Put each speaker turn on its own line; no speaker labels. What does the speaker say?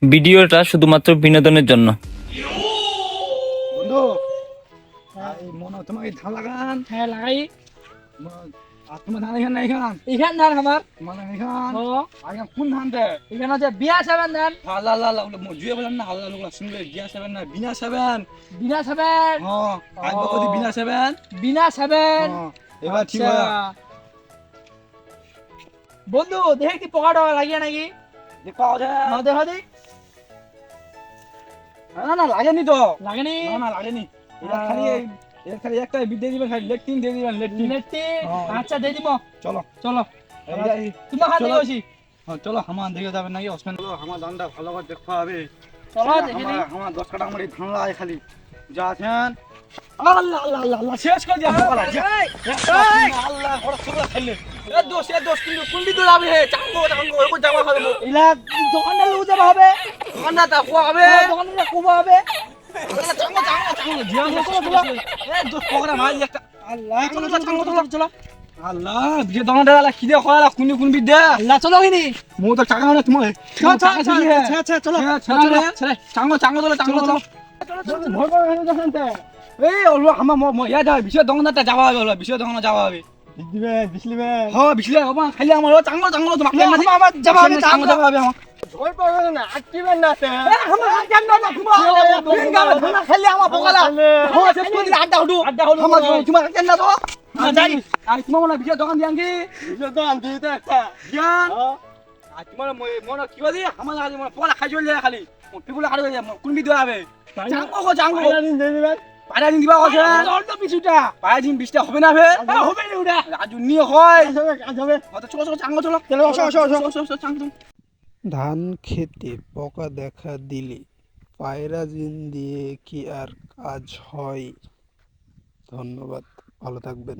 ভিডিওটা শুধুমাত্র বিনোদনের জন্য।
বন্ধু মনে হয় তোমাকে ধান লাগান।
হ্যাঁ লাগাই।
আর তোমার ধান এখানে এখান
এখান ধান আমার
মানে এখান
ও
আগে কোন ধান দে
এখানে হচ্ছে বিয়া সেভেন ধান।
আল্লাহ আল্লাহ আল্লাহ মজুয়ে বলেন না আল্লাহ লোক শুনবে গিয়া সেভেন না বিনা সেভেন।
বিনা সেভেন।
হ্যাঁ আজ বকদি বিনা সেভেন।
বিনা সেভেন।
এবার ঠিক
আচ্ছা।
হয়।
বন্ধু দেখে কি পোকা টোকা লাগিয়ে নাকি?
পাওয়া যায়
দেখো দি
না না লাগেনি তো।
লাগেনি।
না না লাগেনি। এটা খালি এর খালি একটা বিট দিয়ে দিবেন খালি লেট্টিন দিয়ে দিবেন লেট্টিন।
লেট্টিন।
হ্যাঁ।
আচ্ছা দিয়ে দিব।
চলো
চলো
এই
তোমার হাতে
চলো।
বসি।
হ্যাঁ চলো আমার দেখে যাবেন নাকি অসমেন আমার ধানটা ভালো করে দেখতে হবে।
চলো দেখে দিই।
আমার 10 কাটা আমার এই ধান লাগে খালি যা আছেন আল্লাহ আল্লাহ আল্লাহ আল্লাহ শেষ করে দিয়া বলা আল্লাহ ঘর সবলা খাইলে এ দোষ কিন্তু কুন্ডি তো যাবে চাঙ্গো এরকম যাওয়া হবে
ইলা দোকানদার লোক যাবা হবে।
ঠান্ডা তা কোয়া হবে
দোকানদার কুবা হবে।
চাঙ্গো জিয়া এ দোষ পকড়া মারি একটা আল্লাহ চলো আল্লাহ বিয়ে দোকান দাদা কি দিয়ে খোলা কোন বিদ্যা
আল্লাহ চলো কিনি।
মো তো টাকা না তোমার
আচ্ছা চলো।
চাঙ্গো চলো ভয় করে যাচ্ছেন এই ওলো আমার ইয়া যাবে বিশ্ব দোকানটা যাওয়া হবে ওলো বিশ্ব দোকানে যাওয়া হবে
দিবে বিছলিবে।
হ্যাঁ বিশলে বাবা খালি আমার চাঙ্গো তোমাকে
আমার যাবা হবে
চাঙ্গো যাওয়া হবে আমার
ভয় পাবে না আটকিবেন না তে।
আমার কেন না তোমার খালি আমার বগালা হ্যাঁ শেষ করে আড্ডা হডু আমার তোমার কেন না তো
যাই।
আর তোমার মনে বিশ্ব দোকান দিয়াঙ্গি
বিছলে তো আনতে দিতে একটা।
জ্ঞান আর তোমার মনে কি বাদি আমার আজ মনে পড়া খাই চলে যায় খালি পিগুলা কাটে যায় কোন বিদ্যা হবে চাঙ্গো
দিন দিয়ে দিবেন।
পায়রা দিন দিবা কথা
জল তো পিছুটা।
পায়রা দিন বৃষ্টি হবে না ফের
হবে না ওটা।
আজ নিয়ে হয়
কাজ হবে।
চলো চাঙ্গো চলো চাঙ্গো
ধান খেতে পোকা দেখা দিলে পায়রাজিন দিয়ে কি আর কাজ হয়? ধন্যবাদ, ভালো থাকবেন।